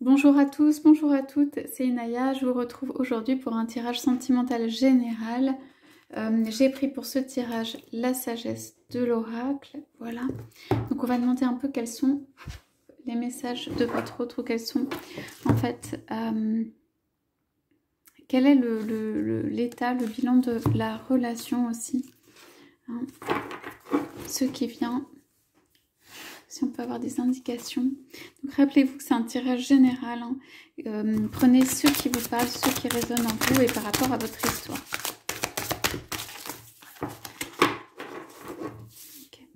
Bonjour à tous, bonjour à toutes, c'est Inaya, je vous retrouve aujourd'hui pour un tirage sentimental général. J'ai pris pour ce tirage la sagesse de l'oracle, voilà. Donc on va demander un peu quels sont les messages de votre autre ou quels sont en fait, quel est l'état, le bilan de la relation aussi. Hein. Ce qui vient, si on peut avoir des indications. Donc rappelez-vous que c'est un tirage général. Hein. Prenez ceux qui vous parlent, ceux qui résonnent en vous et par rapport à votre histoire. Okay.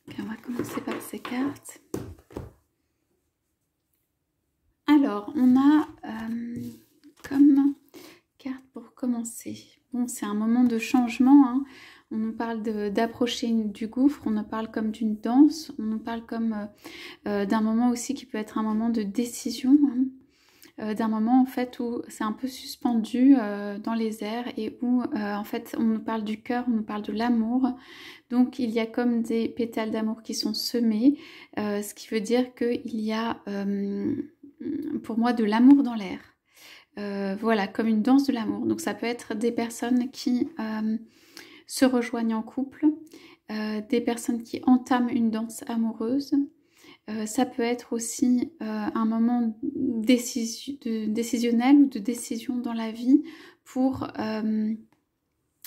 Okay, on va commencer par ces cartes. Alors, on a comme carte pour commencer. Bon, c'est un moment de changement. Hein. On nous parle d'approcher du gouffre, on nous parle comme d'une danse, on nous parle comme d'un moment aussi qui peut être un moment de décision, hein. D'un moment en fait où c'est un peu suspendu dans les airs et où en fait on nous parle du cœur, on nous parle de l'amour. Donc il y a comme des pétales d'amour qui sont semés, ce qui veut dire qu'il y a pour moi de l'amour dans l'air. Voilà, comme une danse de l'amour. Donc ça peut être des personnes qui se rejoignent en couple, des personnes qui entament une danse amoureuse. Ça peut être aussi un moment décisionnel ou de décision dans la vie pour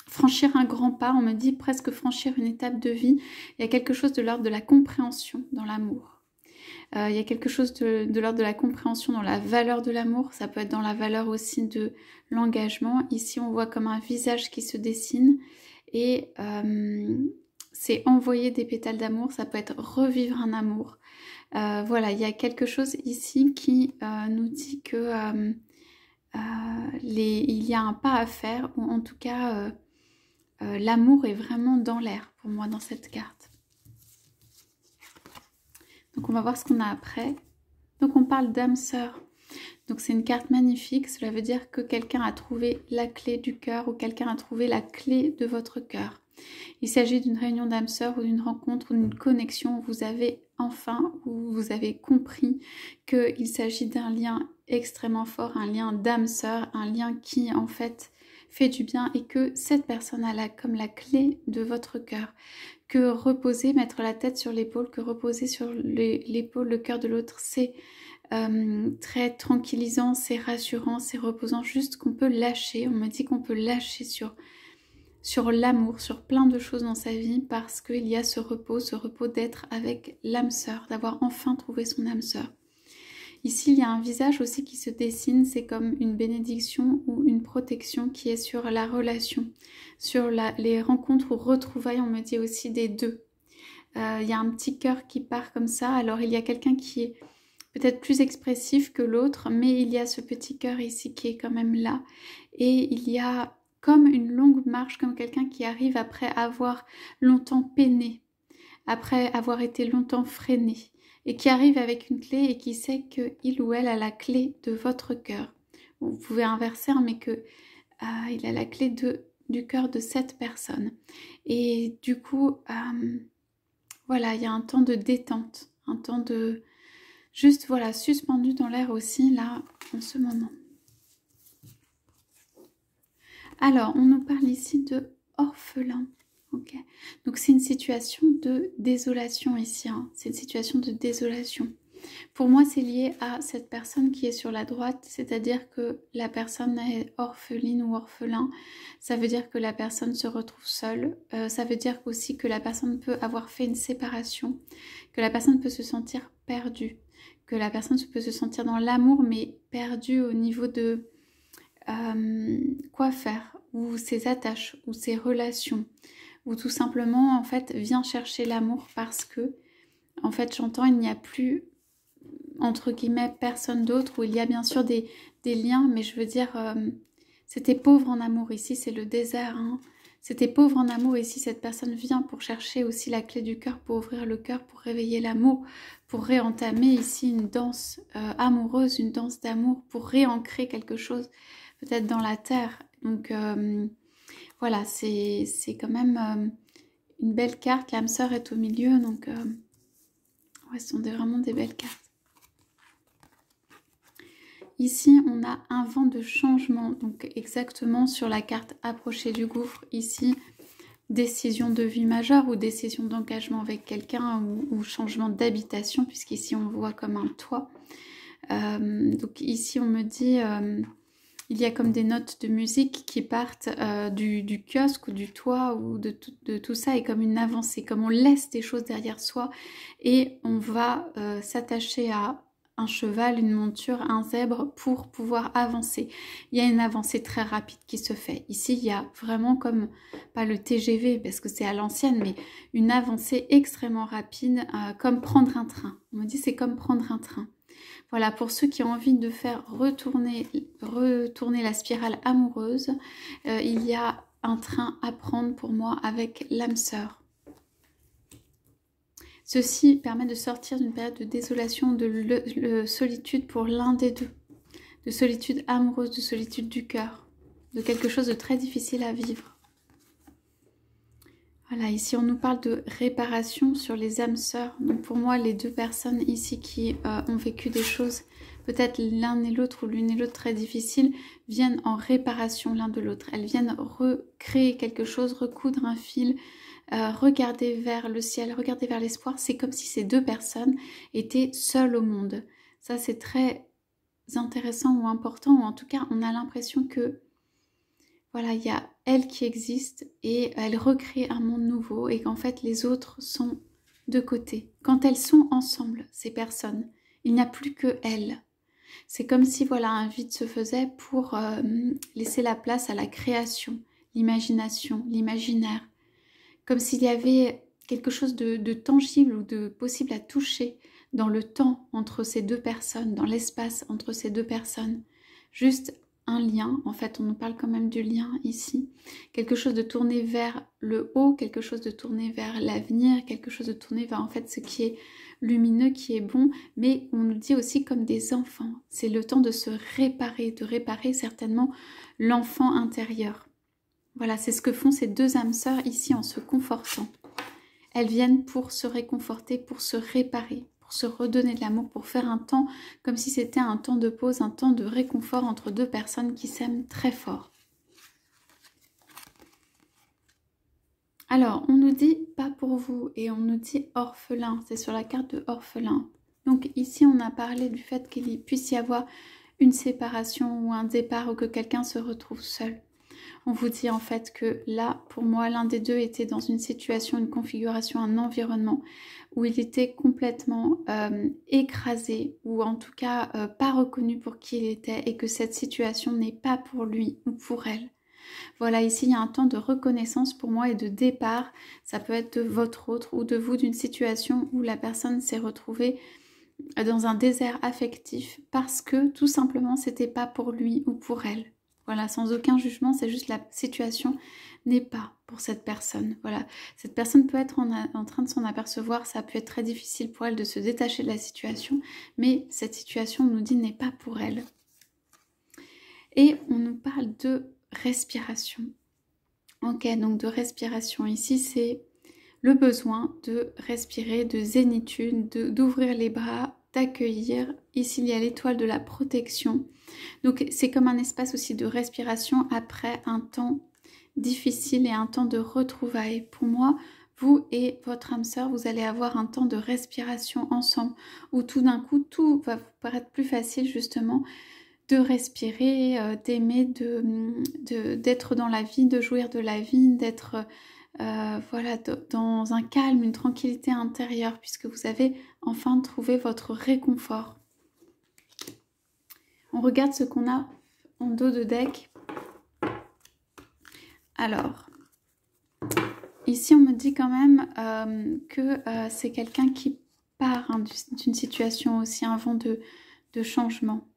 franchir un grand pas. On me dit presque franchir une étape de vie. Il y a quelque chose de l'ordre de la compréhension dans l'amour. Il y a quelque chose de l'ordre de la compréhension dans la valeur de l'amour. Ça peut être dans la valeur aussi de l'engagement. Ici, on voit comme un visage qui se dessine. Et c'est envoyer des pétales d'amour. Ça peut être revivre un amour. Voilà, il y a quelque chose ici qui nous dit que il y a un pas à faire. Ou en tout cas, l'amour est vraiment dans l'air pour moi dans cette carte. Donc on va voir ce qu'on a après. Donc on parle d'âme sœur. Donc c'est une carte magnifique. Cela veut dire que quelqu'un a trouvé la clé du cœur ou quelqu'un a trouvé la clé de votre cœur. Il s'agit d'une réunion d'âme sœur ou d'une rencontre ou d'une connexion où vous avez enfin, où vous avez compris qu'il s'agit d'un lien extrêmement fort, un lien d'âme sœur, un lien qui en fait fait du bien et que cette personne a comme la clé de votre cœur. Que reposer, mettre la tête sur l'épaule, que reposer sur l'épaule, le cœur de l'autre, c'est très tranquillisant, c'est rassurant, c'est reposant, juste qu'on peut lâcher. On me dit qu'on peut lâcher sur l'amour, sur plein de choses dans sa vie parce qu'il y a ce repos d'être avec l'âme sœur, d'avoir enfin trouvé son âme sœur. Ici, il y a un visage aussi qui se dessine, c'est comme une bénédiction ou une protection qui est sur la relation, sur les rencontres ou retrouvailles, on me dit aussi des deux. Il y a un petit cœur qui part comme ça, alors il y a quelqu'un qui est peut-être plus expressif que l'autre, mais il y a ce petit cœur ici qui est quand même là. Et il y a comme une longue marche, comme quelqu'un qui arrive après avoir longtemps peiné, après avoir été longtemps freiné, et qui arrive avec une clé et qui sait qu'il ou elle a la clé de votre cœur. Vous pouvez inverser, hein, mais que il a la clé du cœur de cette personne. Et du coup, voilà, il y a un temps de détente, un temps de juste, voilà, suspendu dans l'air aussi, là, en ce moment. Alors, on nous parle ici de orphelin. Ok, donc c'est une situation de désolation ici, hein. C'est une situation de désolation. Pour moi, c'est lié à cette personne qui est sur la droite, c'est-à-dire que la personne est orpheline ou orphelin. Ça veut dire que la personne se retrouve seule. Ça veut dire aussi que la personne peut avoir fait une séparation, que la personne peut se sentir perdue, que la personne peut se sentir dans l'amour, mais perdue au niveau de quoi faire, ou ses attaches, ou ses relations, ou tout simplement en fait vient chercher l'amour parce que en fait j'entends il n'y a plus entre guillemets personne d'autre, où il y a bien sûr des liens, mais je veux dire c'était pauvre en amour, ici c'est le désert, hein. C'était pauvre en amour, ici cette personne vient pour chercher aussi la clé du cœur, pour ouvrir le cœur, pour réveiller l'amour, pour réentamer ici une danse amoureuse, une danse d'amour, pour réancrer quelque chose peut-être dans la terre. Donc voilà, c'est quand même une belle carte. L'âme sœur est au milieu, donc ouais, ce sont vraiment des belles cartes. Ici, on a un vent de changement, donc exactement sur la carte approcher du gouffre. Ici, décision de vie majeure ou décision d'engagement avec quelqu'un ou changement d'habitation, puisqu'ici on voit comme un toit. Donc ici, on me dit, il y a comme des notes de musique qui partent du kiosque ou du toit ou de tout ça, et comme une avancée, comme on laisse des choses derrière soi et on va s'attacher à un cheval, une monture, un zèbre pour pouvoir avancer. Il y a une avancée très rapide qui se fait. Ici, il y a vraiment comme, pas le TGV parce que c'est à l'ancienne, mais une avancée extrêmement rapide, comme prendre un train. On me dit c'est comme prendre un train. Voilà, pour ceux qui ont envie de faire retourner la spirale amoureuse, il y a un train à prendre pour moi avec l'âme sœur. Ceci permet de sortir d'une période de désolation, de solitude pour l'un des deux. De solitude amoureuse, de solitude du cœur. De quelque chose de très difficile à vivre. Voilà, ici on nous parle de réparation sur les âmes sœurs. Donc pour moi, les deux personnes ici qui ont vécu des choses, peut-être l'un et l'autre ou l'une et l'autre très difficiles, viennent en réparation l'un de l'autre. Elles viennent recréer quelque chose, recoudre un fil, regarder vers le ciel, regarder vers l'espoir. C'est comme si ces deux personnes étaient seules au monde. Ça, c'est très intéressant ou important, ou en tout cas, on a l'impression que voilà, il y a elle qui existe et elle recrée un monde nouveau et qu'en fait, les autres sont de côté. Quand elles sont ensemble, ces personnes, il n'y a plus que elles. C'est comme si voilà, un vide se faisait pour laisser la place à la création, l'imagination, l'imaginaire. Comme s'il y avait quelque chose de tangible ou de possible à toucher dans le temps entre ces deux personnes, dans l'espace entre ces deux personnes. Juste un lien, en fait on nous parle quand même du lien ici. Quelque chose de tourné vers le haut, quelque chose de tourné vers l'avenir, quelque chose de tourné vers en fait ce qui est lumineux, qui est bon, mais on nous dit aussi comme des enfants. C'est le temps de se réparer, de réparer certainement l'enfant intérieur. Voilà, c'est ce que font ces deux âmes sœurs ici en se confortant. Elles viennent pour se réconforter, pour se réparer, pour se redonner de l'amour, pour faire un temps comme si c'était un temps de pause, un temps de réconfort entre deux personnes qui s'aiment très fort. Alors, on nous dit pas pour vous et on nous dit orphelin, c'est sur la carte de orphelin. Donc ici, on a parlé du fait qu'il puisse y avoir une séparation ou un départ ou que quelqu'un se retrouve seul. On vous dit en fait que là, pour moi, l'un des deux était dans une situation, une configuration, un environnement où il était complètement écrasé ou en tout cas pas reconnu pour qui il était et que cette situation n'est pas pour lui ou pour elle. Voilà, ici, il y a un temps de reconnaissance pour moi et de départ. Ça peut être de votre autre ou de vous d'une situation où la personne s'est retrouvée dans un désert affectif parce que tout simplement, c'était pas pour lui ou pour elle. Voilà, sans aucun jugement, c'est juste la situation n'est pas pour cette personne. Voilà, cette personne peut être en train de s'en apercevoir, ça peut être très difficile pour elle de se détacher de la situation, mais cette situation, on nous dit, n'est pas pour elle. Et on nous parle de respiration. Ok, donc de respiration, ici c'est le besoin de respirer, de zénitude, d'ouvrir les bras, d'accueillir. Ici il y a l'étoile de la protection. Donc c'est comme un espace aussi de respiration après un temps difficile et un temps de retrouvailles. Pour moi, vous et votre âme sœur, vous allez avoir un temps de respiration ensemble où tout d'un coup, tout va vous paraître plus facile justement de respirer, d'aimer, d'être dans la vie, de jouir de la vie, d'être voilà, dans un calme, une tranquillité intérieure puisque vous avez enfin trouvé votre réconfort. On regarde ce qu'on a en dos de deck. Alors, ici on me dit quand même que c'est quelqu'un qui part d'une situation aussi, un vent de changement.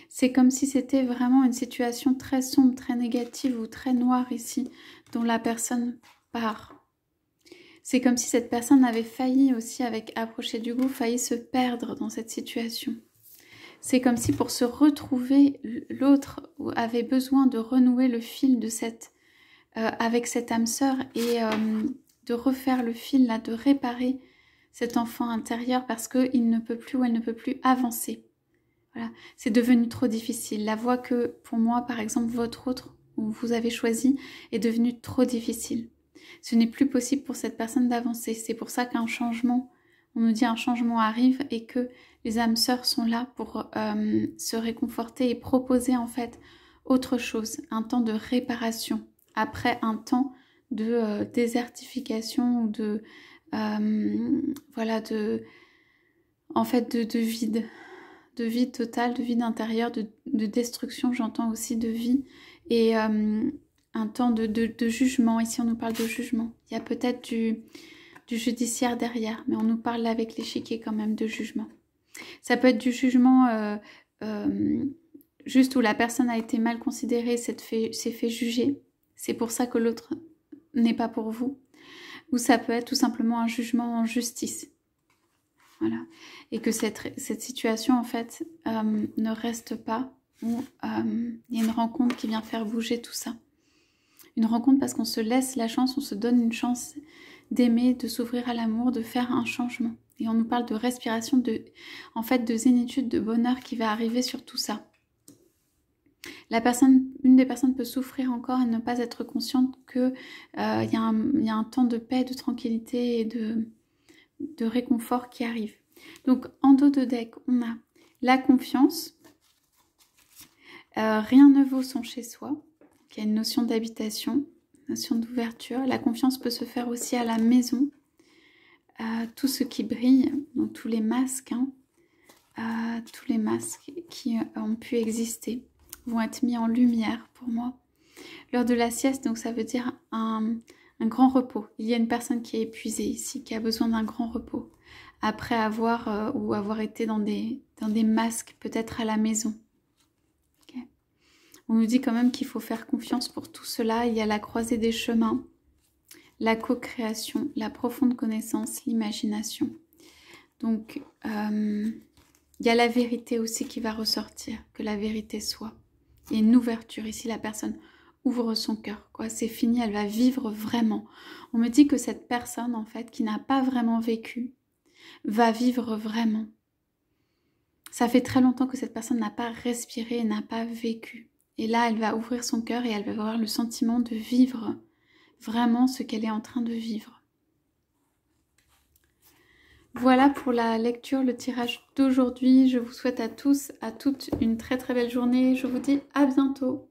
C'est comme si c'était vraiment une situation très sombre, très négative ou très noire ici, dont la personne part. C'est comme si cette personne avait failli aussi, avec approcher du goût, failli se perdre dans cette situation. C'est comme si pour se retrouver, l'autre avait besoin de renouer le fil de cette avec cette âme sœur et de refaire le fil, là, de réparer cet enfant intérieur parce qu'il ne peut plus ou elle ne peut plus avancer. Voilà, c'est devenu trop difficile. La voie que, pour moi, par exemple, votre autre, où vous avez choisi, est devenue trop difficile. Ce n'est plus possible pour cette personne d'avancer. C'est pour ça qu'un changement, on nous dit un changement arrive et que les âmes sœurs sont là pour se réconforter et proposer en fait autre chose, un temps de réparation, après un temps de désertification ou de voilà, en fait de vide total, de vide intérieur, de destruction, j'entends aussi de vie, et un temps de jugement. Ici on nous parle de jugement, il y a peut-être du judiciaire derrière, mais on nous parle avec l'échiquier quand même de jugement. Ça peut être du jugement juste où la personne a été mal considérée, s'est fait juger, c'est pour ça que l'autre n'est pas pour vous, ou ça peut être tout simplement un jugement en justice. Voilà. Et que cette situation, en fait, ne reste pas, où il y a une rencontre qui vient faire bouger tout ça. Une rencontre parce qu'on se laisse la chance, on se donne une chance d'aimer, de s'ouvrir à l'amour, de faire un changement. Et on nous parle de respiration, en fait, de zénitude, de bonheur qui va arriver sur tout ça. Une des personnes peut souffrir encore et ne pas être consciente qu'il y a un temps de paix, de tranquillité et de réconfort qui arrive. Donc en dos de deck, on a la confiance, rien ne vaut son chez soi, il y a une notion d'habitation, notion d'ouverture. La confiance peut se faire aussi à la maison, tout ce qui brille, donc tous les masques, tous les masques qui ont pu exister vont être mis en lumière pour moi. L'heure de la sieste, donc ça veut dire un grand repos. Il y a une personne qui est épuisée ici, qui a besoin d'un grand repos. Après avoir été dans des masques, peut-être à la maison. Okay. On nous dit quand même qu'il faut faire confiance pour tout cela. Il y a la croisée des chemins, la co-création, la profonde connaissance, l'imagination. Donc, il y a la vérité aussi qui va ressortir, que la vérité soit. Il y a une ouverture ici, la personne ouvre son cœur. C'est fini, elle va vivre vraiment. On me dit que cette personne, en fait, qui n'a pas vraiment vécu, va vivre vraiment. Ça fait très longtemps que cette personne n'a pas respiré et n'a pas vécu. Et là, elle va ouvrir son cœur et elle va avoir le sentiment de vivre vraiment ce qu'elle est en train de vivre. Voilà pour la lecture, le tirage d'aujourd'hui. Je vous souhaite à tous, à toutes une très très belle journée. Je vous dis à bientôt.